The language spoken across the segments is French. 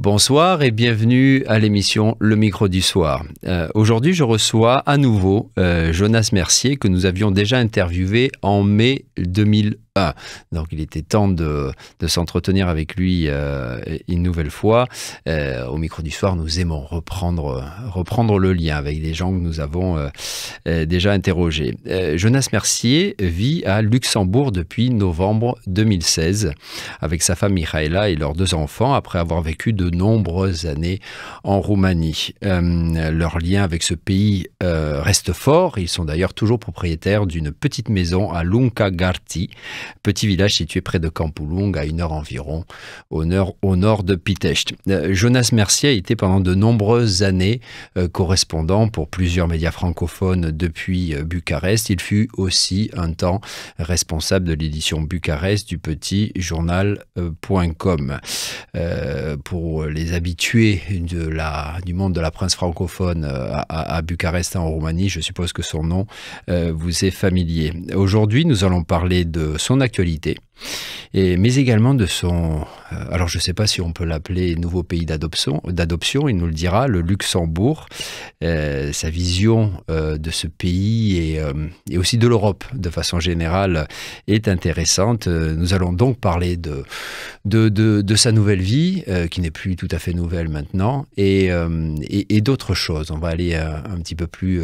Bonsoir et bienvenue à l'émission Le Micro du Soir. Aujourd'hui, je reçois à nouveau Jonas Mercier que nous avions déjà interviewé en mai 2001. Donc, il était temps de s'entretenir avec lui une nouvelle fois. Au Micro du Soir, nous aimons reprendre le lien avec des gens que nous avons déjà interrogés. Jonas Mercier vit à Luxembourg depuis novembre 2016 avec sa femme Michaela et leurs 2 enfants après avoir vécu de nombreuses années en Roumanie. Leur lien avec ce pays reste fort. Ils sont d'ailleurs toujours propriétaires d'une petite maison à Lunca-Garti, petit village situé près de Campulung, à 1 heure environ, au nord de Pitești. Jonas Mercier a été pendant de nombreuses années correspondant pour plusieurs médias francophones depuis Bucarest. Il fut aussi un temps responsable de l'édition Bucarest du petit journal.com. Pour les habitués du monde de la presse francophone à Bucarest, en Roumanie, je suppose que son nom vous est familier. Aujourd'hui, nous allons parler de son actualité, mais également de son... alors, je ne sais pas si on peut l'appeler nouveau pays d'adoption, il nous le dira, le Luxembourg. Sa vision de ce pays et aussi de l'Europe, de façon générale, est intéressante. Nous allons donc parler de sa nouvelle vie, qui n'est plus tout à fait nouvelle maintenant, et d'autres choses. On va aller un petit peu plus...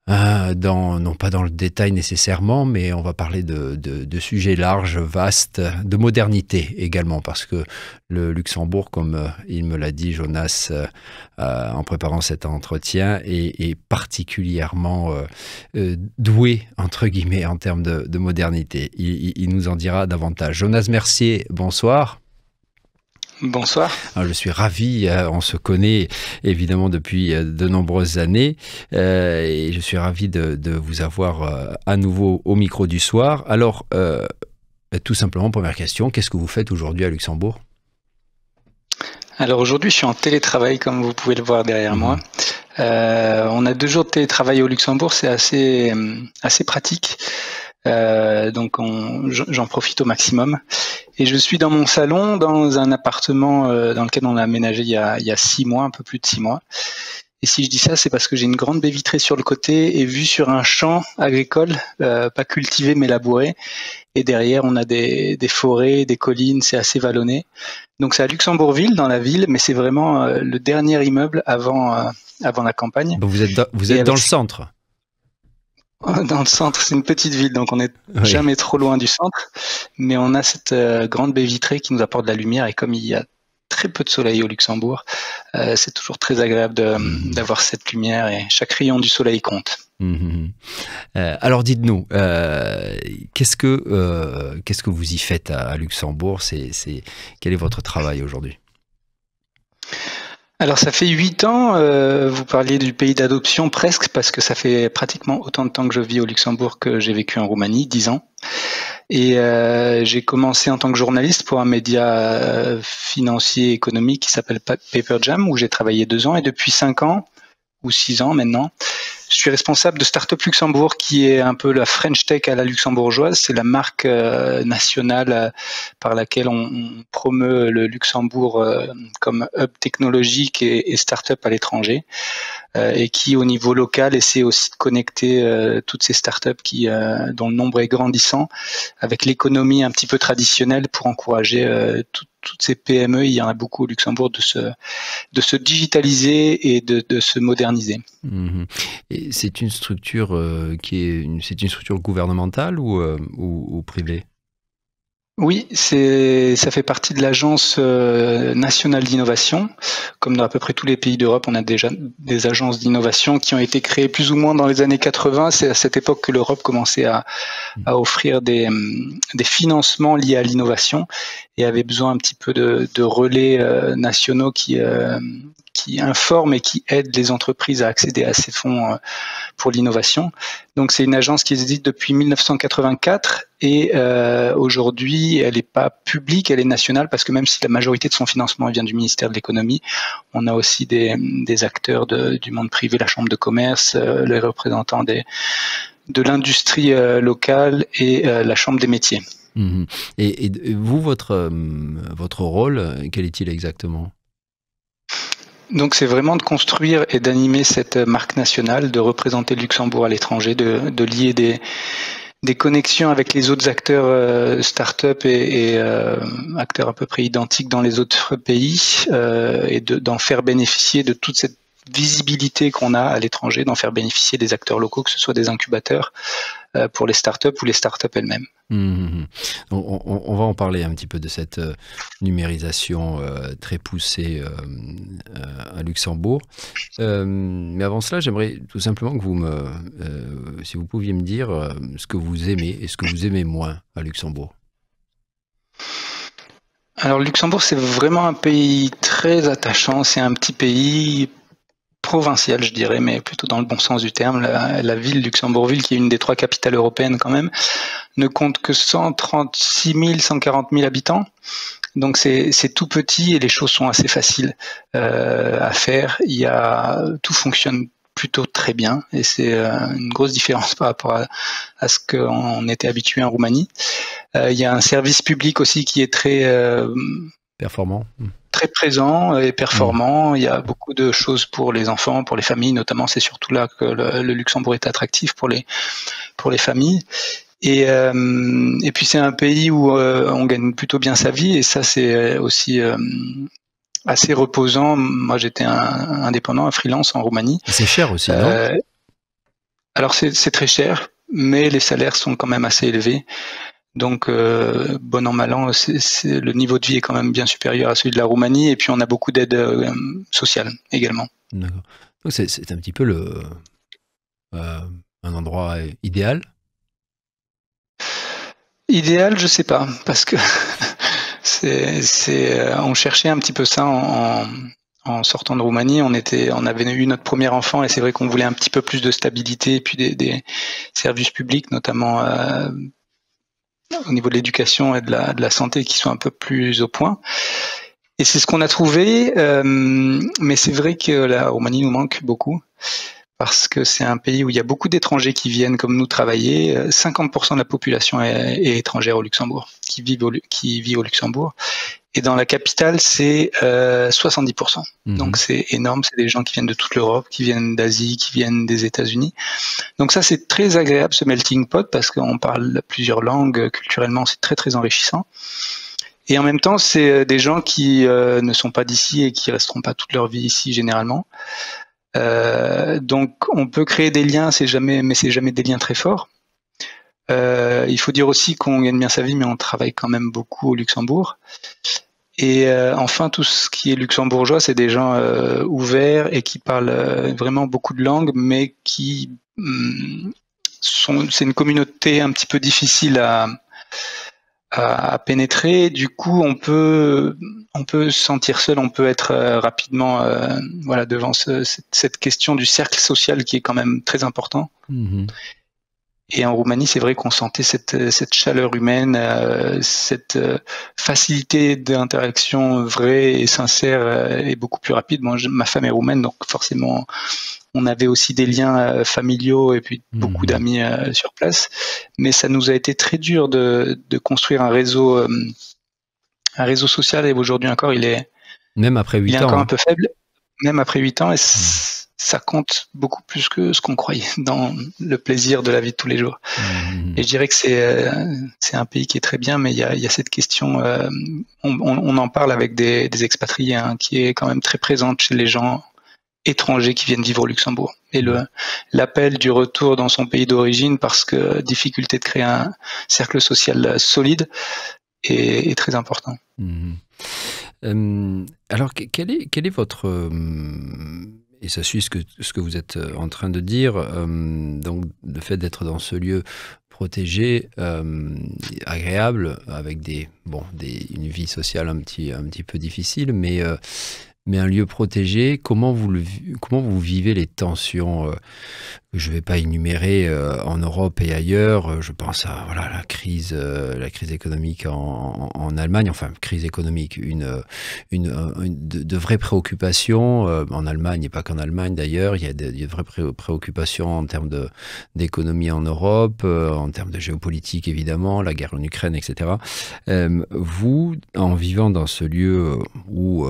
non pas dans le détail nécessairement, mais on va parler de sujets larges, vastes, de modernité également, parce que le Luxembourg, comme il me l'a dit Jonas en préparant cet entretien, est particulièrement doué, entre guillemets, en termes de modernité. Il nous en dira davantage. Jonas Mercier, bonsoir. Bonsoir. Alors, je suis ravi, on se connaît évidemment depuis de nombreuses années et je suis ravi de vous avoir à nouveau au micro du soir. Alors, tout simplement, première question, qu'est-ce que vous faites aujourd'hui à Luxembourg ? Alors aujourd'hui, je suis en télétravail, comme vous pouvez le voir derrière moi. On a 2 jours de télétravail au Luxembourg, c'est assez pratique. Donc j'en profite au maximum. Et je suis dans mon salon, dans un appartement dans lequel on a aménagé il y a 6 mois, un peu plus de 6 mois. Et si je dis ça, c'est parce que j'ai une grande baie vitrée sur le côté et vue sur un champ agricole, pas cultivé mais labouré. Et derrière, on a des forêts, des collines, c'est assez vallonné. Donc c'est à Luxembourgville, dans la ville, mais c'est vraiment le dernier immeuble avant la campagne. Donc vous êtes dans le centre ? Dans le centre, c'est une petite ville, donc on n'est jamais trop loin du centre, mais on a cette grande baie vitrée qui nous apporte de la lumière, et comme il y a très peu de soleil au Luxembourg, c'est toujours très agréable d'avoir cette lumière, et chaque rayon du soleil compte. Alors dites-nous, qu'est-ce que vous y faites à Luxembourg ? Quel est votre travail aujourd'hui ? Alors ça fait 8 ans, vous parliez du pays d'adoption presque, parce que ça fait pratiquement autant de temps que je vis au Luxembourg que j'ai vécu en Roumanie, 10 ans. Et j'ai commencé en tant que journaliste pour un média financier et économique qui s'appelle Paper Jam, où j'ai travaillé 2 ans, et depuis 5 ans, ou 6 ans maintenant, je suis responsable de Startup Luxembourg, qui est un peu la French Tech à la luxembourgeoise. C'est la marque nationale par laquelle on promeut le Luxembourg comme hub technologique et start-up à l'étranger, et qui, au niveau local, essaie aussi de connecter toutes ces startups dont le nombre est grandissant avec l'économie un petit peu traditionnelle pour encourager toutes ces PME, il y en a beaucoup au Luxembourg, de se digitaliser et de se moderniser. Et c'est une structure c'est une structure gouvernementale ou privée ? Oui, ça fait partie de l'Agence nationale d'innovation. Comme dans à peu près tous les pays d'Europe, on a déjà des agences d'innovation qui ont été créées plus ou moins dans les années 80. C'est à cette époque que l'Europe commençait à offrir des financements liés à l'innovation et avait besoin un petit peu de relais nationaux qui informent et qui aident les entreprises à accéder à ces fonds pour l'innovation. Donc c'est une agence qui existe depuis 1984 et aujourd'hui elle n'est pas publique, elle est nationale, parce que même si la majorité de son financement vient du ministère de l'économie, on a aussi des acteurs du monde privé, la chambre de commerce, les représentants de l'industrie locale et la chambre des métiers. Et vous, votre rôle, quel est-il exactement ? Donc c'est vraiment de construire et d'animer cette marque nationale, de représenter le Luxembourg à l'étranger, de lier des connexions avec les autres acteurs start-up et acteurs à peu près identiques dans les autres pays, et d'en faire bénéficier de toute cette visibilité qu'on a à l'étranger, d'en faire bénéficier des acteurs locaux, que ce soit des incubateurs pour les startups ou les startups elles-mêmes. On va en parler un petit peu de cette numérisation très poussée à Luxembourg. Mais avant cela, j'aimerais tout simplement que si vous pouviez me dire ce que vous aimez et ce que vous aimez moins à Luxembourg. Alors, Luxembourg, c'est vraiment un pays très attachant. C'est un petit pays provincial, je dirais, mais plutôt dans le bon sens du terme. La ville Luxembourgville, qui est une des 3 capitales européennes quand même, ne compte que 136 000, 140 000 habitants. Donc c'est tout petit et les choses sont assez faciles à faire. Tout fonctionne plutôt très bien et c'est une grosse différence par rapport à ce qu'on était habitué en Roumanie. Il y a un service public aussi qui est très performant. Très présent et performant. Il y a beaucoup de choses pour les enfants, pour les familles notamment. C'est surtout là que le Luxembourg est attractif pour les familles. Et puis c'est un pays où on gagne plutôt bien sa vie et ça c'est aussi assez reposant. Moi j'étais un indépendant, un freelance en Roumanie. C'est cher aussi, non? Alors c'est très cher, mais les salaires sont quand même assez élevés. Donc, bon an, mal an, le niveau de vie est quand même bien supérieur à celui de la Roumanie. Et puis, on a beaucoup d'aide sociale également. D'accord. Donc, c'est un petit peu un endroit idéal? Idéal, je sais pas, parce que on cherchait un petit peu ça en sortant de Roumanie. On avait eu notre premier enfant et c'est vrai qu'on voulait un petit peu plus de stabilité et puis des services publics, notamment au niveau de l'éducation et de la santé qui sont un peu plus au point. Et c'est ce qu'on a trouvé, mais c'est vrai que la Roumanie nous manque beaucoup parce que c'est un pays où il y a beaucoup d'étrangers qui viennent comme nous travailler. 50% de la population est étrangère au Luxembourg, qui vit au Luxembourg. Et dans la capitale, c'est 70%. Donc c'est énorme, c'est des gens qui viennent de toute l'Europe, qui viennent d'Asie, qui viennent des États-Unis. Donc ça, c'est très agréable, ce melting pot, parce qu'on parle plusieurs langues, culturellement, c'est très très enrichissant. Et en même temps, c'est des gens qui ne sont pas d'ici et qui resteront pas toute leur vie ici généralement. Donc on peut créer des liens, mais c'est jamais des liens très forts. Il faut dire aussi qu'on gagne bien sa vie, mais on travaille quand même beaucoup au Luxembourg. Et enfin, tout ce qui est luxembourgeois, c'est des gens ouverts et qui parlent vraiment beaucoup de langues, mais qui c'est une communauté un petit peu difficile à pénétrer. Du coup, on peut se sentir seul, on peut être rapidement devant cette question du cercle social qui est quand même très important. Et en Roumanie, c'est vrai qu'on sentait cette chaleur humaine, cette facilité d'interaction vraie et sincère et beaucoup plus rapide. Moi, ma femme est roumaine, donc forcément, on avait aussi des liens familiaux et puis beaucoup d'amis sur place. Mais ça nous a été très dur de construire un réseau social. Et aujourd'hui encore, il est même après 8 ans, il est encore un peu faible, même après 8 ans. Et ça compte beaucoup plus que ce qu'on croyait dans le plaisir de la vie de tous les jours. Et je dirais que c'est un pays qui est très bien, mais il y a cette question, on en parle avec des expatriés, hein, qui est quand même très présente chez les gens étrangers qui viennent vivre au Luxembourg. Et l'appel du retour dans son pays d'origine, parce que difficulté de créer un cercle social solide est très important. Alors, quel est votre... et ça suit ce que vous êtes en train de dire, donc le fait d'être dans ce lieu protégé, agréable, avec une vie sociale un petit peu difficile, mais un lieu protégé, comment vous vivez les tensions que je ne vais pas énumérer en Europe et ailleurs? Je pense à la crise économique en Allemagne, enfin crise économique, de vraies préoccupations en Allemagne et pas qu'en Allemagne d'ailleurs. Il y a de vraies préoccupations en termes d'économie en Europe, en termes de géopolitique évidemment, la guerre en Ukraine, etc. Vous, en vivant dans ce lieu où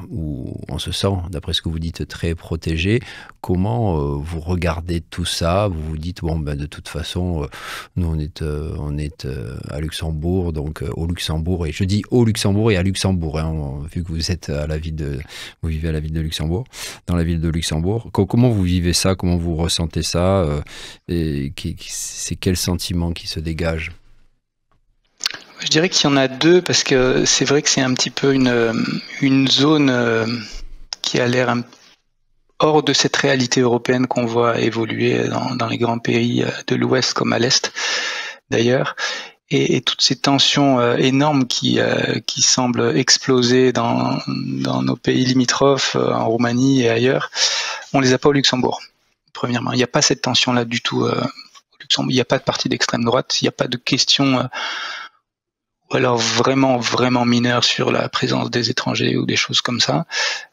où on se sent, d'après ce que vous dites, très protégé. Comment vous regardez tout ça? Vous vous dites, bon, ben, de toute façon, nous, on est à Luxembourg, donc au Luxembourg, et je dis au Luxembourg et à Luxembourg, hein, vu que vous êtes vous vivez à la ville de Luxembourg, dans la ville de Luxembourg. Comment vous vivez ça? Comment vous ressentez ça? Et c'est quel sentiment qui se dégage? Je dirais qu'il y en a deux, parce que c'est vrai que c'est un petit peu une zone qui a l'air hors de cette réalité européenne qu'on voit évoluer dans les grands pays de l'Ouest comme à l'Est d'ailleurs. Et toutes ces tensions énormes qui semblent exploser dans nos pays limitrophes, en Roumanie et ailleurs, on les a pas au Luxembourg. Premièrement, il n'y a pas cette tension-là du tout au Luxembourg. Il n'y a pas de parti d'extrême droite, il n'y a pas de question ou alors vraiment, vraiment mineure sur la présence des étrangers ou des choses comme ça.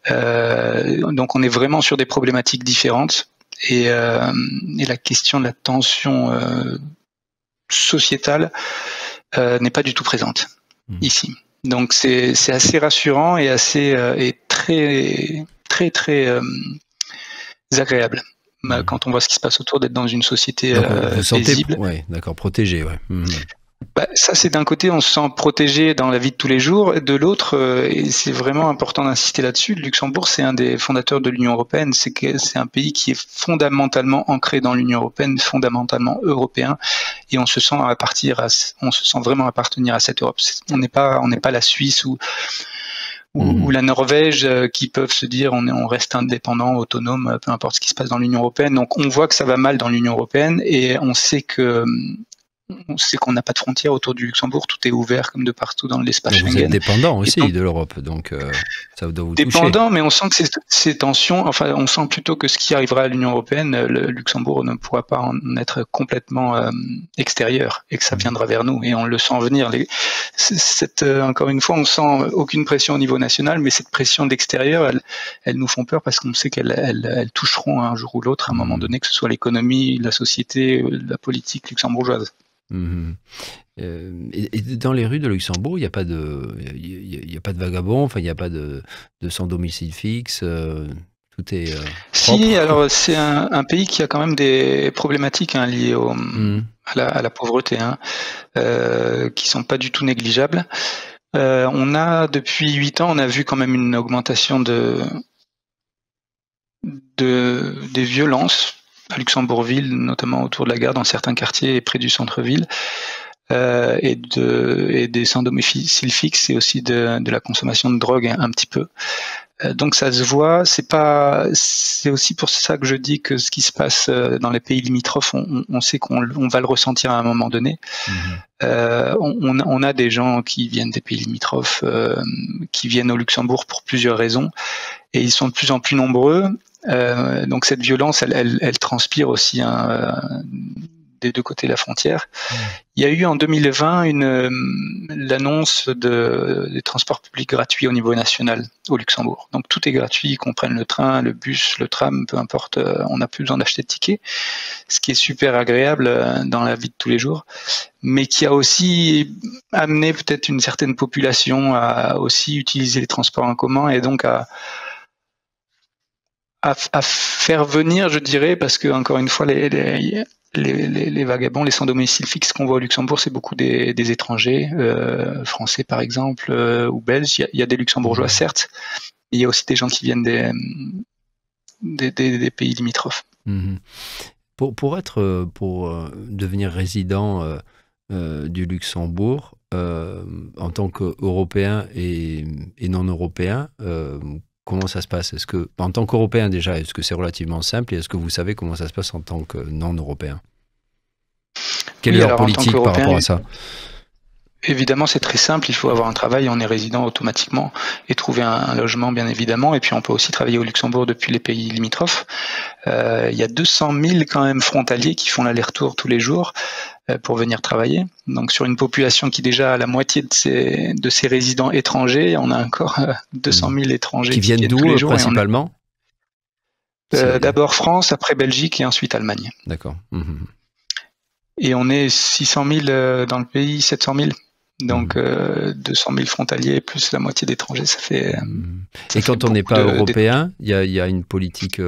Donc on est vraiment sur des problématiques différentes. Et la question de la tension sociétale n'est pas du tout présente ici. Donc c'est assez rassurant et et très très très agréable quand on voit ce qui se passe autour, d'être dans une société vous sentez, paisible. Ouais, d'accord, protégé, ouais. Ça, c'est d'un côté, on se sent protégé dans la vie de tous les jours. De l'autre, et c'est vraiment important d'insister là-dessus, le Luxembourg, c'est un des fondateurs de l'Union européenne. C'est un pays qui est fondamentalement ancré dans l'Union européenne, fondamentalement européen, et on se sent vraiment appartenir à cette Europe. On n'est pas la Suisse ou la Norvège qui peuvent se dire on reste indépendant, autonome, peu importe ce qui se passe dans l'Union européenne. Donc on voit que ça va mal dans l'Union européenne et on sait qu'on n'a pas de frontières autour du Luxembourg, tout est ouvert comme de partout dans l'espace Schengen. Vous êtes dépendant aussi de l'Europe, donc ça doit vous toucher. Dépendant, mais on sent que ces tensions, enfin on sent plutôt que ce qui arrivera à l'Union européenne, le Luxembourg ne pourra pas en être complètement extérieur et que ça viendra vers nous et on le sent venir. Encore une fois, on sent aucune pression au niveau national, mais cette pression d'extérieur, elles nous font peur parce qu'on sait qu'elles toucheront un jour ou l'autre à un moment donné, que ce soit l'économie, la société, la politique luxembourgeoise. Et dans les rues de Luxembourg, il n'y a pas de vagabonds, enfin il n'y a pas de sans domicile fixe, tout est propre. Si, alors c'est un pays qui a quand même des problématiques liées à la pauvreté, qui sont pas du tout négligeables. On a depuis 8 ans, on a vu quand même une augmentation des violences à Luxembourgville, notamment autour de la gare, dans certains quartiers et près du centre-ville, et des sans domicile fixe et aussi de la consommation de drogue un petit peu. Donc ça se voit, c'est aussi pour ça que je dis que ce qui se passe dans les pays limitrophes, on sait qu'on va le ressentir à un moment donné. On a des gens qui viennent des pays limitrophes, qui viennent au Luxembourg pour plusieurs raisons, et ils sont de plus en plus nombreux. Donc cette violence, elle transpire aussi des deux côtés de la frontière. Il y a eu en 2020 l'annonce des transports publics gratuits au niveau national au Luxembourg. Donc tout est gratuit, qu'on prenne le train, le bus, le tram, peu importe, on n'a plus besoin d'acheter de tickets, ce qui est super agréable dans la vie de tous les jours, mais qui a aussi amené peut-être une certaine population à aussi utiliser les transports en commun et donc à faire venir, je dirais, parce que encore une fois, les vagabonds, les sans domicile fixe qu'on voit au Luxembourg, c'est beaucoup des étrangers, français par exemple, ou belges. Il y a des luxembourgeois, certes, mais il y a aussi des gens qui viennent des pays limitrophes. Pour devenir résident du Luxembourg, en tant qu'Européen et non-Européen, comment ça se passe? Est-ce que, en tant qu'Européen déjà, est-ce que c'est relativement simple et est-ce que vous savez comment ça se passe en tant que non-Européen? Quelle est leur politique par rapport à ça? Évidemment, c'est très simple. Il faut avoir un travail, on est résident automatiquement et trouver un logement, bien évidemment. Et puis, on peut aussi travailler au Luxembourg depuis les pays limitrophes. Il y a 200 000 quand même frontaliers qui font l'aller-retour tous les jours pour venir travailler. Donc, sur une population qui déjà a la moitié de ses résidents étrangers, on a encore 200 000 étrangers qui viennent d'où principalement? D'abord France, après Belgique et ensuite Allemagne. D'accord. Et on est 600 000 dans le pays, 700 000. Donc 200 000 frontaliers plus la moitié d'étrangers, ça fait... Et quand on n'est pas européen, il y a une politique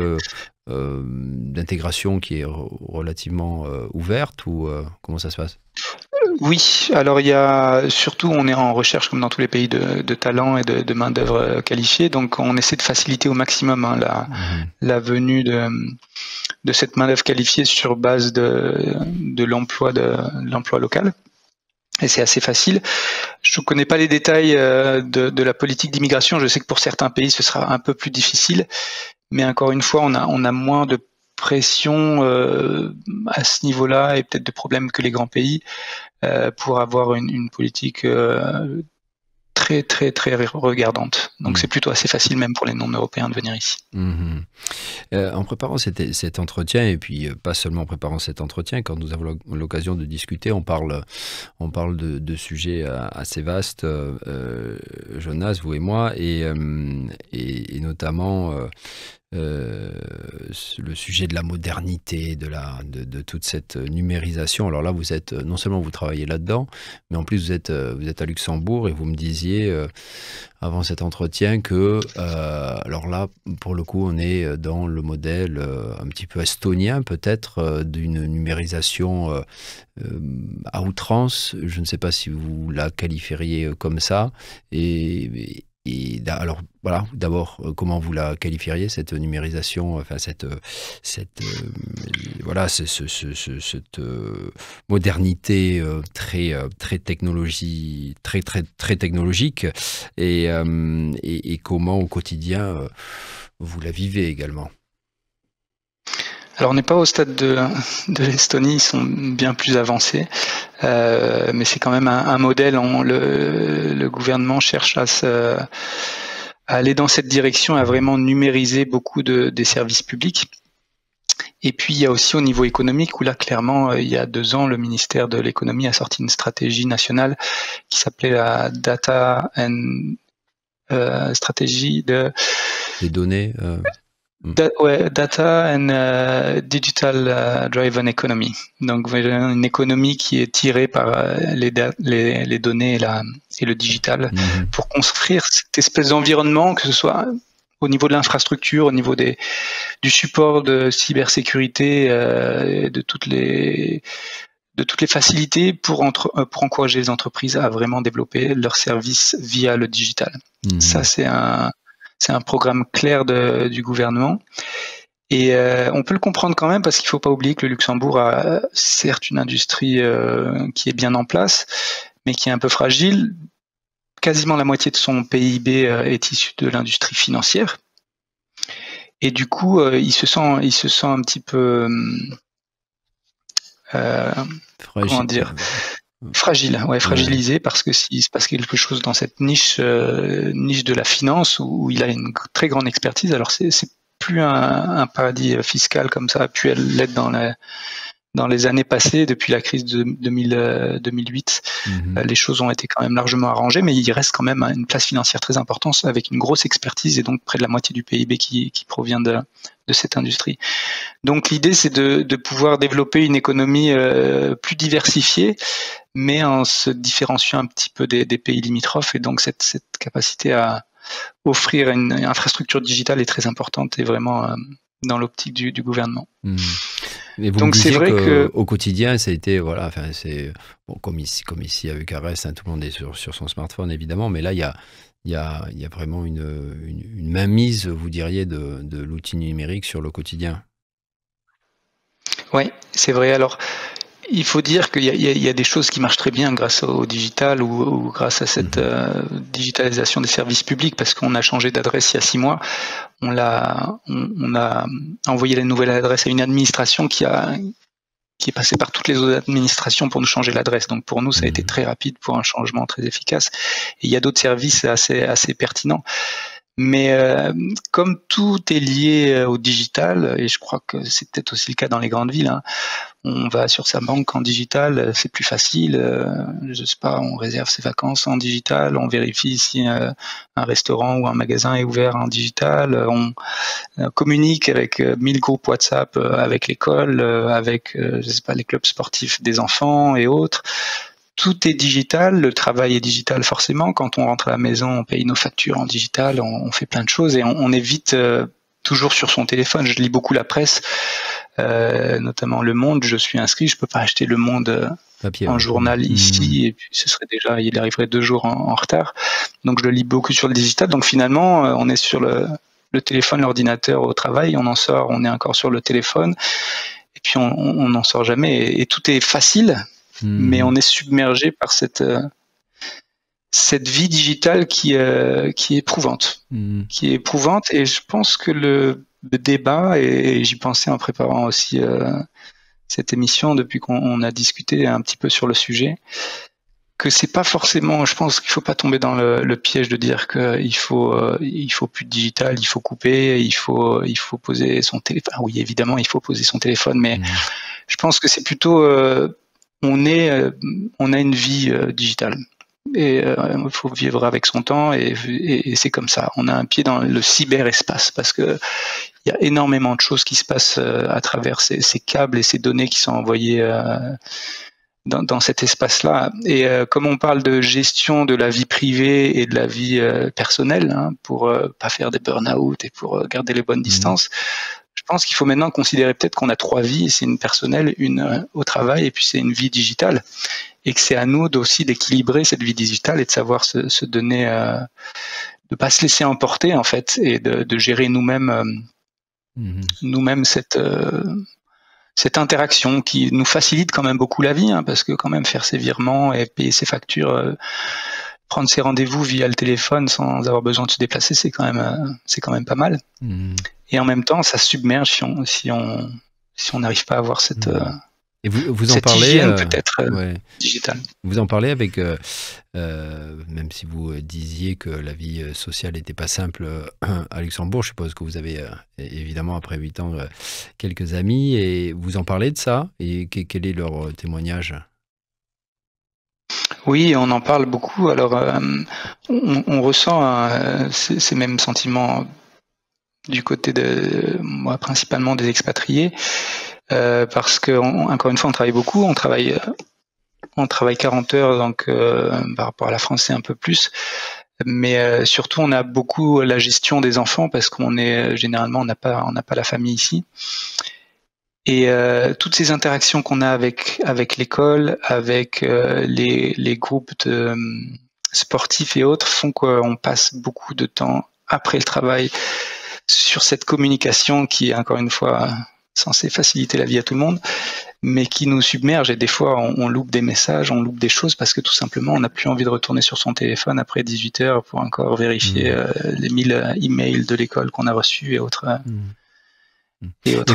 d'intégration qui est relativement ouverte, ou comment ça se passe? Oui, alors il y a surtout, on est en recherche comme dans tous les pays de talent et de main-d'œuvre qualifiée, donc on essaie de faciliter au maximum la venue de cette main-d'œuvre qualifiée sur base de l'emploi local. Et c'est assez facile. Je ne connais pas les détails de la politique d'immigration. Je sais que pour certains pays, ce sera un peu plus difficile. Mais encore une fois, on a moins de pression à ce niveau-là et peut-être de problèmes que les grands pays pour avoir une politique très, très, très regardante. Donc c'est plutôt assez facile même pour les non-européens de venir ici. En préparant cet entretien, et puis pas seulement en préparant cet entretien, quand nous avons l'occasion de discuter, on parle de sujets assez vastes, Jonas, vous et moi, et notamment le sujet de la modernité, de toute cette numérisation. Alors là, non seulement vous travaillez là-dedans, mais en plus vous êtes à Luxembourg, et vous me disiez avant cet entretien que, alors là, pour le coup, on est dans le modèle un petit peu estonien, peut-être, d'une numérisation à outrance. Je ne sais pas si vous la qualifieriez comme ça. Et alors, voilà, d'abord, comment vous la qualifieriez, cette numérisation, enfin, cette modernité très technologique, et comment au quotidien vous la vivez également? Alors on n'est pas au stade de l'Estonie, ils sont bien plus avancés, mais c'est quand même un modèle. Le gouvernement cherche à aller dans cette direction, à vraiment numériser beaucoup des services publics. Et puis il y a aussi au niveau économique, où là clairement il y a 2 ans, le ministère de l'économie a sorti une stratégie nationale qui s'appelait la Data and stratégie des données. Data and Digital Driven Economy. Donc une économie qui est tirée par les données et le digital pour construire cette espèce d'environnement, que ce soit au niveau de l'infrastructure, au niveau du support de cybersécurité, de toutes les facilités pour encourager les entreprises à vraiment développer leurs services via le digital. Ça, c'est un programme clair du gouvernement. Et on peut le comprendre quand même, parce qu'il ne faut pas oublier que le Luxembourg a certes une industrie qui est bien en place, mais qui est un peu fragile. Quasiment la moitié de son PIB est issue de l'industrie financière. Et du coup, il se sent un petit peu... comment dire, fragilisé, parce que s'il se passe quelque chose dans cette niche de la finance où il a une très grande expertise, alors c'est plus un paradis fiscal comme ça a pu l'être dans les années passées, depuis la crise de 2008. Les choses ont été quand même largement arrangées, mais il reste quand même une place financière très importante, avec une grosse expertise, et donc près de la moitié du PIB qui provient de cette industrie. Donc l'idée, c'est de pouvoir développer une économie plus diversifiée, mais en se différenciant un petit peu des pays limitrophes. Et donc cette capacité à offrir une infrastructure digitale est très importante, et vraiment dans l'optique du gouvernement. Et vous donc c'est vrai qu'au quotidien, ça a été, voilà, enfin, c'est bon, comme ici à Bucarest, tout le monde est sur son smartphone évidemment, mais là il y a vraiment une mainmise, vous diriez, de l'outil numérique sur le quotidien. Oui, c'est vrai. Alors, il faut dire qu'il y a des choses qui marchent très bien grâce au digital, ou grâce à cette digitalisation des services publics, parce qu'on a changé d'adresse il y a 6 mois. On a envoyé la nouvelle adresse à une administration qui est passée par toutes les autres administrations pour nous changer l'adresse. Donc pour nous, ça a été très rapide, pour un changement très efficace. Et il y a d'autres services assez pertinents. Mais comme tout est lié au digital, et je crois que c'est peut-être aussi le cas dans les grandes villes, on va sur sa banque en digital, c'est plus facile. Je sais pas, on réserve ses vacances en digital, on vérifie si un restaurant ou un magasin est ouvert en digital, on communique avec 1000 groupes WhatsApp, avec l'école, avec je sais pas, les clubs sportifs des enfants et autres. tout est digital, le travail est digital forcément. Quand on rentre à la maison, on paye nos factures en digital, on fait plein de choses et on est vite toujours sur son téléphone. Je lis beaucoup la presse, notamment Le Monde. Je suis inscrit, je peux pas acheter Le Monde papier, en journal ici, et puis ce serait déjà, il arriverait 2 jours en retard. Donc je le lis beaucoup sur le digital. Donc finalement, on est sur le téléphone, l'ordinateur au travail, on en sort, on est encore sur le téléphone, et puis on n'en sort jamais. Et tout est facile, mais on est submergé par cette vie digitale qui est éprouvante. Qui est éprouvante, et je pense que le débat, et j'y pensais en préparant aussi cette émission depuis qu'on a discuté un petit peu sur le sujet, que c'est pas forcément, je pense qu'il faut pas tomber dans le piège de dire qu'il faut plus de digital, il faut couper, il faut poser son téléphone. Ah oui, évidemment, il faut poser son téléphone, mais je pense que c'est plutôt on a une vie digitale. Et il faut vivre avec son temps, et c'est comme ça. On a un pied dans le cyberespace parce que il y a énormément de choses qui se passent à travers ces câbles et ces données qui sont envoyées dans cet espace-là. Et comme on parle de gestion de la vie privée et de la vie personnelle, pour pas faire des burn-out et pour garder les bonnes distances, je pense qu'il faut maintenant considérer peut-être qu'on a 3 vies. C'est une personnelle, une au travail, et puis c'est une vie digitale. Et que c'est à nous aussi d'équilibrer cette vie digitale et de savoir se donner, de pas se laisser emporter en fait, et de gérer nous-mêmes cette interaction qui nous facilite quand même beaucoup la vie, parce que quand même faire ses virements et payer ses factures, prendre ses rendez-vous via le téléphone sans avoir besoin de se déplacer, c'est quand même pas mal. Et en même temps, ça submerge si on n'arrive pas à avoir cette et vous en cette parlez hygiène peut-être digitale. Vous en parlez avec, même si vous disiez que la vie sociale n'était pas simple à Luxembourg, je suppose que vous avez évidemment, après 8 ans, quelques amis, et vous en parlez de ça, et quel est leur témoignage? Oui, on en parle beaucoup. Alors, on ressent ces mêmes sentiments du côté de moi, principalement des expatriés, parce que encore une fois, on travaille beaucoup, on travaille 40 heures, donc par rapport à la France, c'est un peu plus. Mais surtout, on a beaucoup la gestion des enfants parce qu'on est généralement, on n'a pas la famille ici. Et toutes ces interactions qu'on a avec l'école, avec les groupes de sportifs et autres, font qu'on passe beaucoup de temps après le travail sur cette communication qui est encore une fois censée faciliter la vie à tout le monde, mais qui nous submerge. Et des fois, on loupe des messages, on loupe des choses parce que tout simplement, on n'a plus envie de retourner sur son téléphone après 18 heures pour encore vérifier les 1000 emails de l'école qu'on a reçus et autres.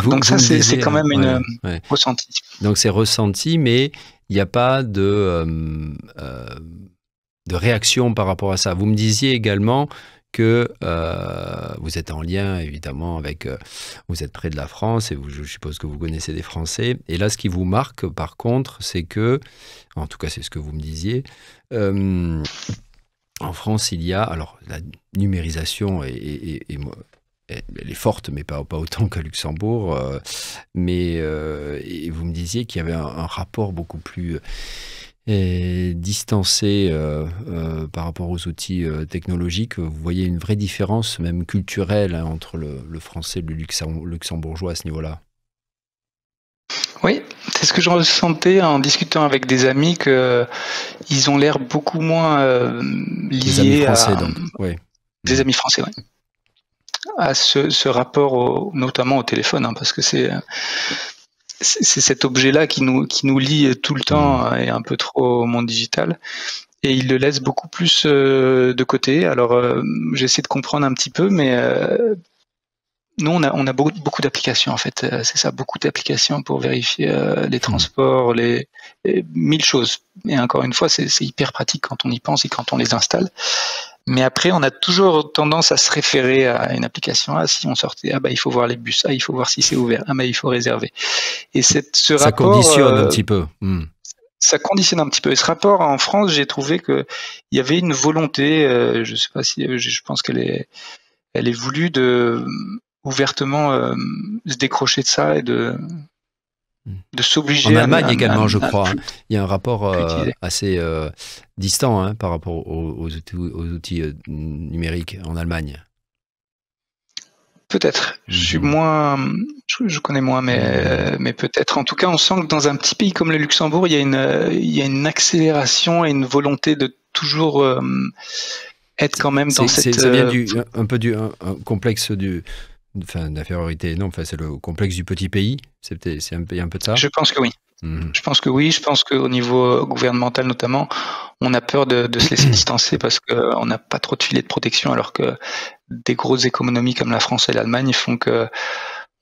Donc ça, c'est quand même une ressenti. Donc c'est ressenti, mais il n'y a pas de réaction par rapport à ça. Vous me disiez également que vous êtes en lien, évidemment, avec... vous êtes près de la France, et je suppose que vous connaissez des Français. Et là, ce qui vous marque, par contre, c'est que, en tout cas, c'est ce que vous me disiez, en France, il y a... Alors, la numérisation elle est forte, mais pas autant qu'à Luxembourg. Et vous me disiez qu'il y avait un rapport beaucoup plus distancé par rapport aux outils technologiques. Vous voyez une vraie différence, même culturelle, entre le français et le luxembourgeois à ce niveau-là? Oui, c'est ce que je ressentais en discutant avec des amis, qu'ils ont l'air beaucoup moins liés des amis français, donc. Oui. Des amis français, oui. À ce rapport notamment au téléphone, parce que c'est cet objet-là qui nous lie tout le temps et un peu trop au monde digital, et il le laisse beaucoup plus de côté. Alors j'essaie de comprendre un petit peu, mais nous on a beaucoup d'applications en fait, c'est ça, beaucoup d'applications pour vérifier les transports, les 1000 choses. Et encore une fois, c'est hyper pratique quand on y pense et quand on les installe. Mais après, on a toujours tendance à se référer à une application. Ah, si on sortait, il faut voir les bus. Ah, il faut voir si c'est ouvert. Ah, il faut réserver. Et ce rapport... Ça conditionne un petit peu. Ça conditionne un petit peu. Et ce rapport, en France, j'ai trouvé qu'il y avait une volonté, je sais pas si... Je pense qu'elle est voulue de ouvertement se décrocher de ça et de de s'obliger En Allemagne également, je crois. Hein. Il y a un rapport utiliser. assez distant hein, par rapport aux outils numériques en Allemagne. Peut-être. Je suis moins, je connais moins, mais peut-être. En tout cas, on sent que dans un petit pays comme le Luxembourg, il y a une accélération et une volonté de toujours être quand même dans cette. Ça vient un peu du un complexe d'infériorité. Non, enfin, c'est le complexe du petit pays. C'est un peu de ça. Je pense que oui. Je pense que oui. Je pense qu'au niveau gouvernemental notamment, on a peur de se laisser distancer parce qu'on n'a pas trop de filets de protection, alors que des grosses économies comme la France et l'Allemagne font que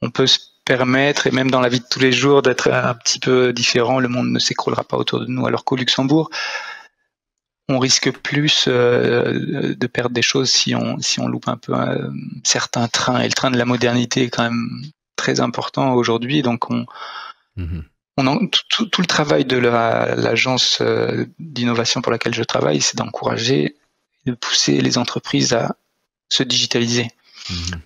on peut se permettre, et même dans la vie de tous les jours, d'être un petit peu différent. Le monde ne s'écroulera pas autour de nous, alors qu'au Luxembourg, on risque plus de perdre des choses si on loupe un peu certains trains. Et le train de la modernité est quand même très important aujourd'hui, donc tout le travail de l'agence d'innovation pour laquelle je travaille, c'est d'encourager, de pousser les entreprises à se digitaliser.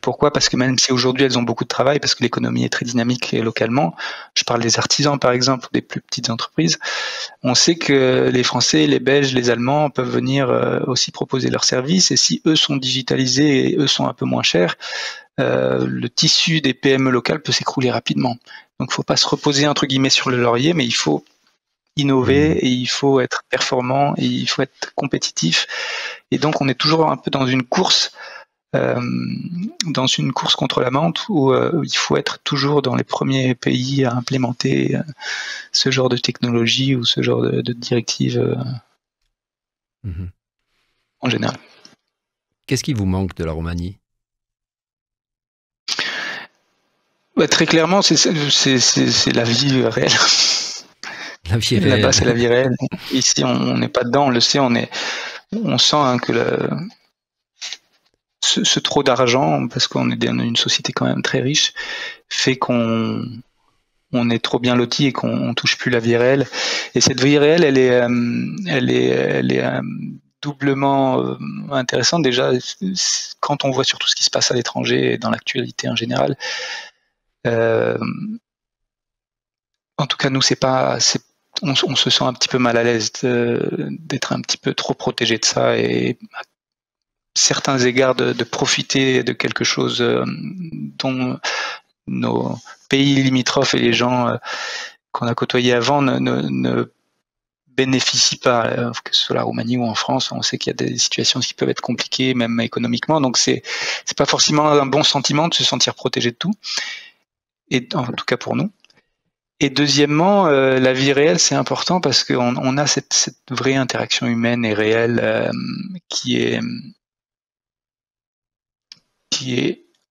Pourquoi? Parce que même si aujourd'hui elles ont beaucoup de travail, parce que l'économie est très dynamique localement, je parle des artisans par exemple, des plus petites entreprises, on sait que les Français, les Belges, les Allemands peuvent venir aussi proposer leurs services, et si eux sont digitalisés et eux sont un peu moins chers, le tissu des PME locales peut s'écrouler rapidement. Donc il ne faut pas se reposer entre guillemets sur le laurier, mais il faut innover et il faut être performant et il faut être compétitif. Et donc on est toujours un peu dans une course contre la montre où il faut être toujours dans les premiers pays à implémenter ce genre de technologie ou ce genre de directive en général. Qu'est-ce qui vous manque de la Roumanie? Très clairement, c'est la vie réelle. La vie réelle. Là-bas, c'est la vie réelle. Ici, on n'est pas dedans, on le sait, on sent que ce trop d'argent, parce qu'on est dans une société quand même très riche, fait qu'on est trop bien loti et qu'on touche plus la vie réelle. Et cette vie réelle, elle est doublement intéressante. Déjà, quand on voit surtout ce qui se passe à l'étranger et dans l'actualité en général. En tout cas, nous, on se sent un petit peu mal à l'aise d'être un petit peu trop protégé de ça, et à certains égards de profiter de quelque chose dont nos pays limitrophes et les gens qu'on a côtoyés avant ne bénéficient pas, que ce soit la Roumanie ou en France. On sait qu'il y a des situations qui peuvent être compliquées, même économiquement, donc c'est pas forcément un bon sentiment de se sentir protégé de tout, et en tout cas pour nous. Et deuxièmement, la vie réelle, c'est important parce qu'on a cette vraie interaction humaine et réelle qui est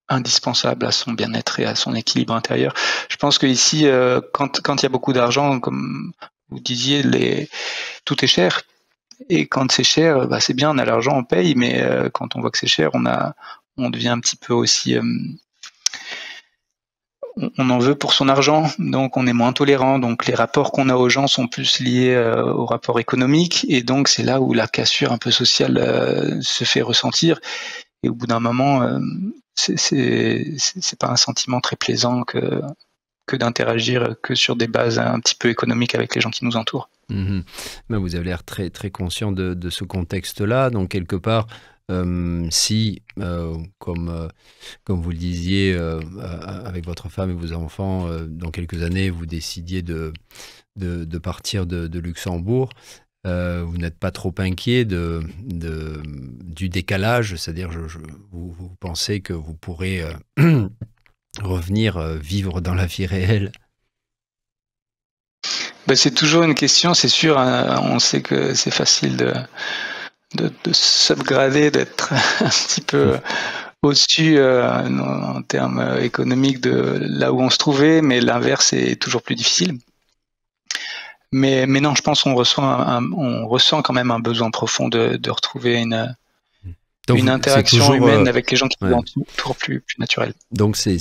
indispensable à son bien-être et à son équilibre intérieur. Je pense qu'ici, quand il y a beaucoup d'argent, comme vous disiez, tout est cher. Et quand c'est cher, c'est bien, on a l'argent, on paye, mais quand on voit que c'est cher, on devient un petit peu aussi... on en veut pour son argent, donc on est moins tolérant. Donc les rapports qu'on a aux gens sont plus liés aux rapports économiques, et donc c'est là où la cassure un peu sociale se fait ressentir. Et au bout d'un moment, c'est pas un sentiment très plaisant que d'interagir que sur des bases un petit peu économiques avec les gens qui nous entourent. Mais vous avez l'air très, très conscient de ce contexte-là. Donc, quelque part, si, comme vous le disiez, avec votre femme et vos enfants, dans quelques années, vous décidiez de partir de Luxembourg, vous n'êtes pas trop inquiet du décalage, c'est-à-dire vous pensez que vous pourrez revenir vivre dans la vie réelle? C'est toujours une question, c'est sûr. On sait que c'est facile de s'upgrader, d'être un petit peu au-dessus en termes économiques de là où on se trouvait, mais l'inverse est toujours plus difficile. Mais non, je pense qu'on ressent quand même un besoin profond de retrouver une interaction humaine avec les gens qui nous entourent plus naturelle. Donc c'est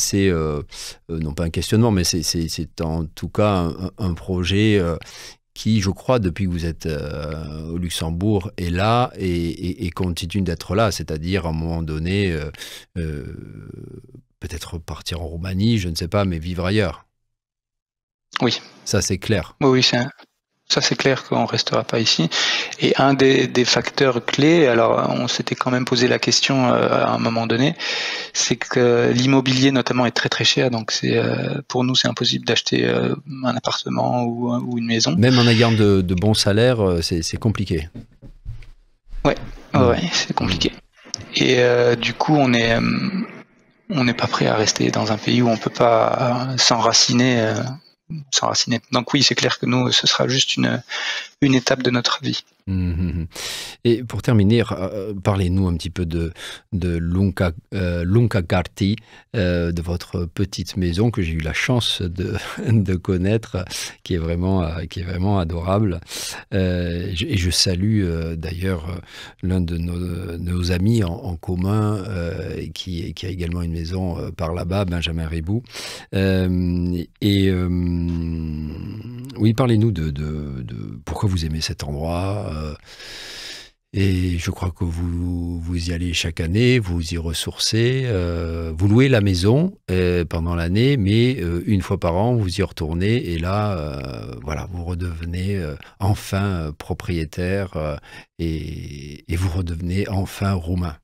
non pas un questionnement, mais c'est en tout cas un projet qui, je crois, depuis que vous êtes au Luxembourg, est là et continue d'être là. C'est-à-dire, à un moment donné, peut-être partir en Roumanie, je ne sais pas, mais vivre ailleurs. Oui. Ça, c'est clair. Oui, ça c'est clair qu'on restera pas ici. Et un des facteurs clés, alors on s'était quand même posé la question à un moment donné, c'est que l'immobilier notamment est très très cher, donc pour nous c'est impossible d'acheter un appartement ou une maison. Même en ayant de bons salaires, c'est compliqué. Ouais, ouais, c'est compliqué. Et du coup on n'est pas prêt à rester dans un pays où on peut pas s'enraciner. Donc oui, c'est clair que nous, ce sera juste une étape de notre vie. Et pour terminer, parlez-nous un petit peu de Lunkakarti, de votre petite maison que j'ai eu la chance de connaître, qui est vraiment adorable. Et je salue d'ailleurs l'un de nos amis en commun qui a également une maison par là-bas, Benjamin Ribou. Oui, parlez-nous de pourquoi vous aimez cet endroit. Et je crois que vous y allez chaque année, vous y ressourcez, vous louez la maison pendant l'année, mais une fois par an, vous y retournez et là, voilà, vous redevenez enfin propriétaire et vous redevenez enfin roumain.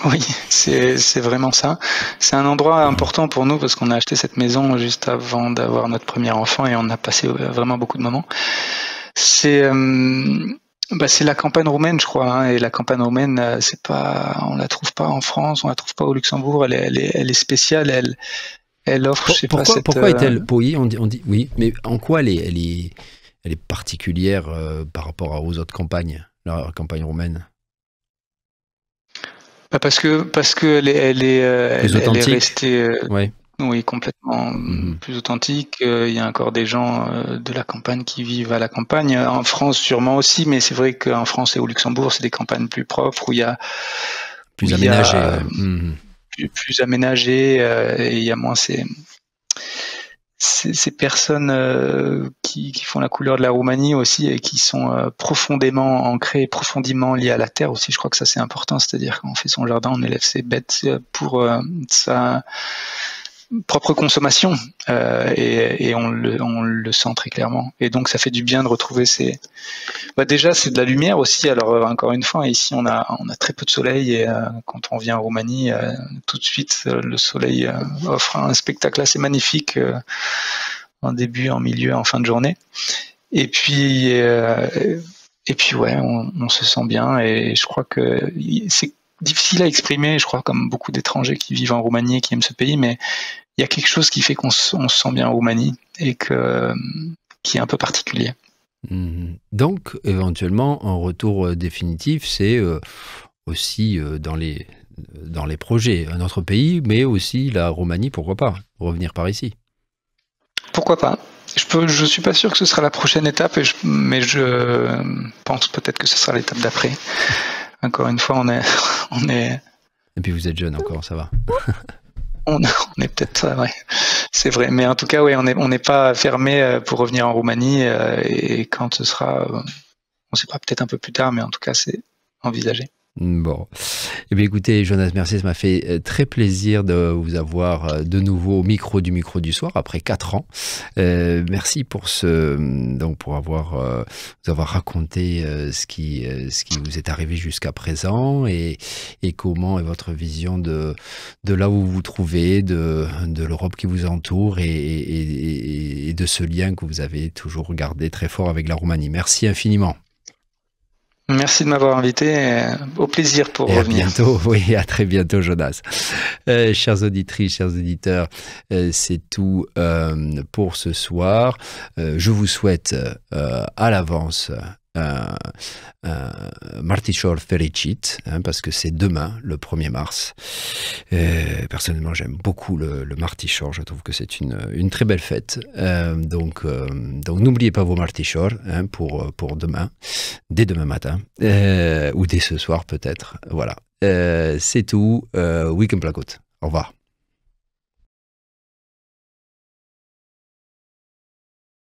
Oui, c'est vraiment ça. C'est un endroit important pour nous parce qu'on a acheté cette maison juste avant d'avoir notre premier enfant et on a passé vraiment beaucoup de moments. C'est la campagne roumaine, je crois, hein, et la campagne roumaine, on la trouve pas en France, on la trouve pas au Luxembourg. Elle est spéciale. Elle offre, je sais pas, pourquoi est-elle oui, on dit oui, mais en quoi elle est particulière par rapport aux autres campagnes, la campagne roumaine? Parce que elle est restée, ouais. oui, complètement plus authentique. Il y a encore des gens de la campagne qui vivent à la campagne. En France, sûrement aussi, mais c'est vrai qu'en France et au Luxembourg, c'est des campagnes plus propres où il y a plus aménagé, plus aménagé et il y a moins ces personnes qui font la couleur de la Roumanie aussi et qui sont profondément ancrées, profondément liées à la terre aussi. Je crois que ça c'est important, c'est-à-dire qu'on fait son jardin, on élève ses bêtes pour sa propre consommation et on le sent très clairement. Et donc ça fait du bien de retrouver déjà c'est de la lumière aussi. Alors encore une fois, ici on a très peu de soleil et quand on vient en Roumanie, tout de suite le soleil offre un spectacle assez magnifique en début, en milieu, en fin de journée. Et puis ouais, on se sent bien et je crois que c'est difficile à exprimer, je crois, comme beaucoup d'étrangers qui vivent en Roumanie et qui aiment ce pays, mais il y a quelque chose qui fait qu'on se sent bien en Roumanie et qui est un peu particulier. Donc, éventuellement, un retour définitif, c'est aussi dans les projets, un autre pays, mais aussi la Roumanie, pourquoi pas, revenir par ici. Pourquoi pas? Je suis pas sûr que ce sera la prochaine étape, mais je pense peut-être que ce sera l'étape d'après. Encore une fois, on est. Et puis vous êtes jeune encore, ça va. On est peut-être, ouais, c'est vrai. Mais en tout cas, ouais, on n'est pas fermé pour revenir en Roumanie et quand ce sera, on ne sait pas, peut-être un peu plus tard, mais en tout cas, c'est envisagé. Bon. Eh bien, écoutez, Jonas Mercier, ça m'a fait très plaisir de vous avoir de nouveau au micro du soir après 4 ans. Merci pour pour vous avoir raconté ce qui vous est arrivé jusqu'à présent et comment est votre vision de là où vous vous trouvez, de l'Europe qui vous entoure et de ce lien que vous avez toujours gardé très fort avec la Roumanie. Merci infiniment. Merci de m'avoir invité. Au plaisir pour revenir. À bientôt, oui, à très bientôt, Jonas. Chères auditrices, chers auditeurs, c'est tout pour ce soir. Je vous souhaite à l'avance Martișor Fericit, parce que c'est demain, le 1er mars. Personnellement, j'aime beaucoup le Martișor, je trouve que c'est une très belle fête. Donc n'oubliez pas vos Martișor pour demain, dès demain matin, ou dès ce soir peut-être. Voilà, c'est tout. Week-end Placote. Au revoir.